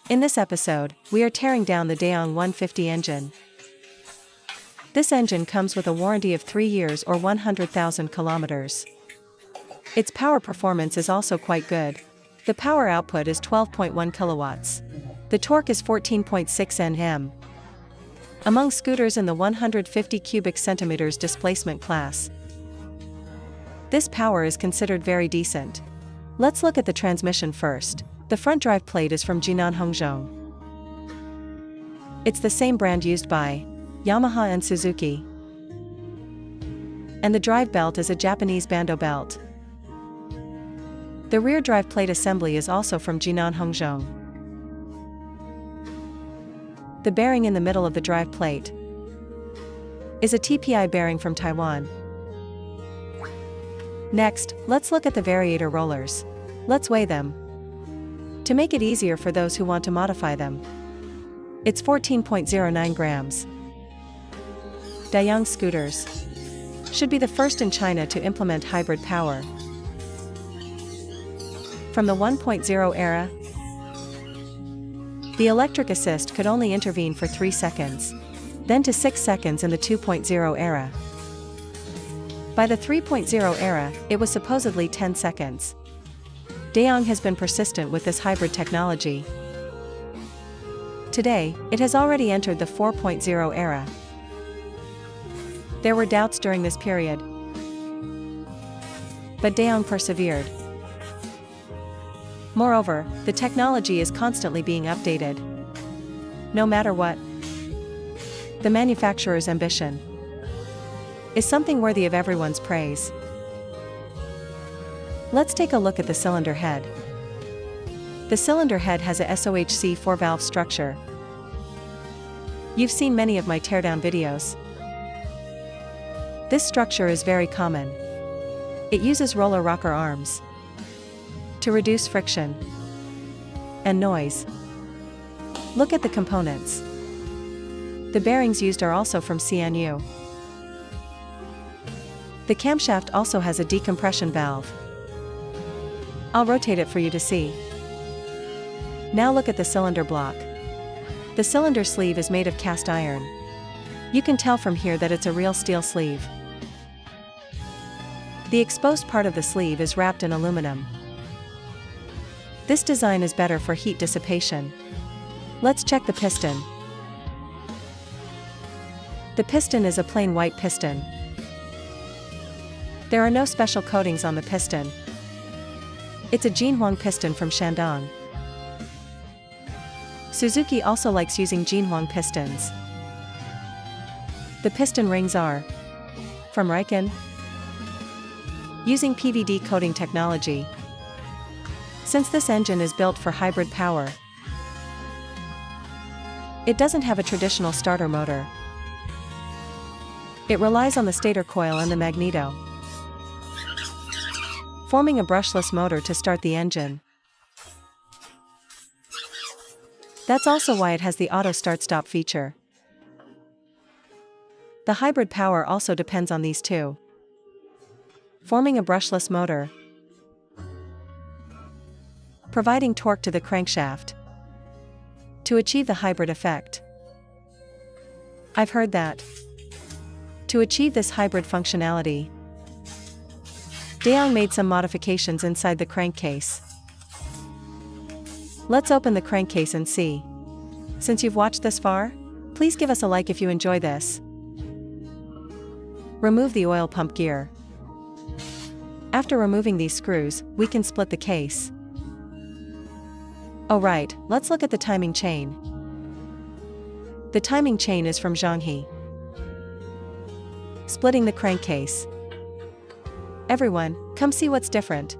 In this episode, we are tearing down the Dayang 150 engine. This engine comes with a warranty of 3 years or 100,000 kilometers. Its power performance is also quite good. The power output is 12.1 kilowatts. The torque is 14.6 Nm. Among scooters in the 150 cubic centimeters displacement class, this power is considered very decent. Let's look at the transmission first. The front drive plate is from Jinan Hongzhong. It's the same brand used by Yamaha and Suzuki. And the drive belt is a Japanese Bando belt. The rear drive plate assembly is also from Jinan Hongzhong. The bearing in the middle of the drive plate is a TPI bearing from Taiwan. Next, let's look at the variator rollers. Let's weigh them to make it easier for those who want to modify them. It's 14.09 grams. Dayang scooters should be the first in China to implement hybrid power. From the 1.0 era, the electric assist could only intervene for 3 seconds, then to 6 seconds in the 2.0 era. By the 3.0 era, it was supposedly 10 seconds. Dayang has been persistent with this hybrid technology. Today, it has already entered the 4.0 era. There were doubts during this period, but Dayang persevered. Moreover, the technology is constantly being updated. No matter what, the manufacturer's ambition is something worthy of everyone's praise. Let's take a look at the cylinder head. The cylinder head has a SOHC 4-valve structure. You've seen many of my teardown videos. This structure is very common. It uses roller rocker arms to reduce friction and noise. Look at the components. The bearings used are also from CNU. The camshaft also has a decompression valve. I'll rotate it for you to see. Now look at the cylinder block. The cylinder sleeve is made of cast iron. You can tell from here that it's a real steel sleeve. The exposed part of the sleeve is wrapped in aluminum. This design is better for heat dissipation. Let's check the piston. The piston is a plain white piston. There are no special coatings on the piston. It's a Jinhuang piston from Shandong. Suzuki also likes using Jinhuang pistons. The piston rings are from Riken, using PVD coating technology. Since this engine is built for hybrid power, it doesn't have a traditional starter motor. It relies on the stator coil and the magneto, forming a brushless motor to start the engine. That's also why it has the auto start-stop feature. The hybrid power also depends on these two, forming a brushless motor, providing torque to the crankshaft to achieve the hybrid effect. I've heard that to achieve this hybrid functionality, Dayang made some modifications inside the crankcase. Let's open the crankcase and see. Since you've watched this far, please give us a like if you enjoy this. Remove the oil pump gear. After removing these screws, we can split the case. Oh right, let's look at the timing chain. The timing chain is from Zhonghe. Splitting the crankcase. Everyone, come see what's different.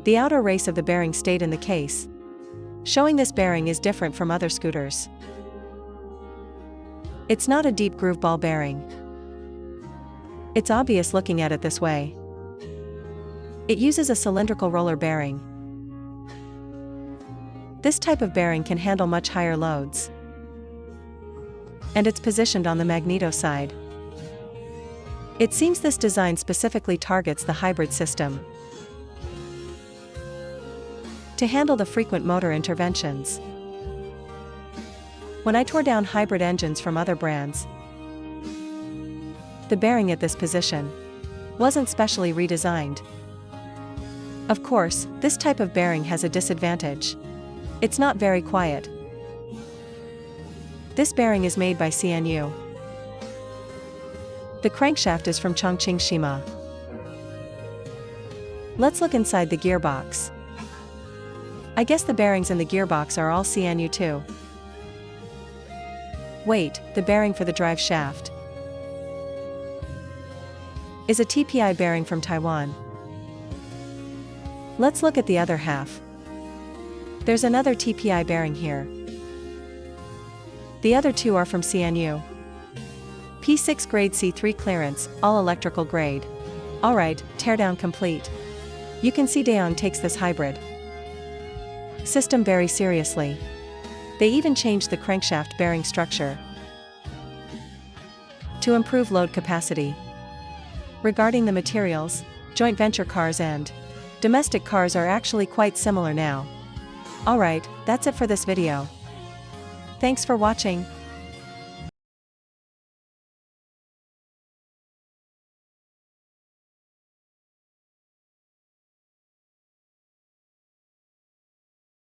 The outer race of the bearing stayed in the case, showing this bearing is different from other scooters. It's not a deep groove ball bearing. It's obvious looking at it this way. It uses a cylindrical roller bearing. This type of bearing can handle much higher loads. And it's positioned on the magneto side. It seems this design specifically targets the hybrid system. to handle the frequent motor interventions. When I tore down hybrid engines from other brands, the bearing at this position wasn't specially redesigned. Of course, this type of bearing has a disadvantage. It's not very quiet. This bearing is made by CNU. The crankshaft is from Chongqing Shima. Let's look inside the gearbox. I guess the bearings in the gearbox are all CNU too. Wait, the bearing for the drive shaft is a TPI bearing from Taiwan. Let's look at the other half. There's another TPI bearing here. The other two are from CNU. P6 grade C3 clearance, all electrical grade. Alright, teardown complete. You can see Dayang takes this hybrid system very seriously. They even changed the crankshaft bearing structure to improve load capacity. Regarding the materials, joint venture cars and domestic cars are actually quite similar now. Alright, that's it for this video. Thanks for watching.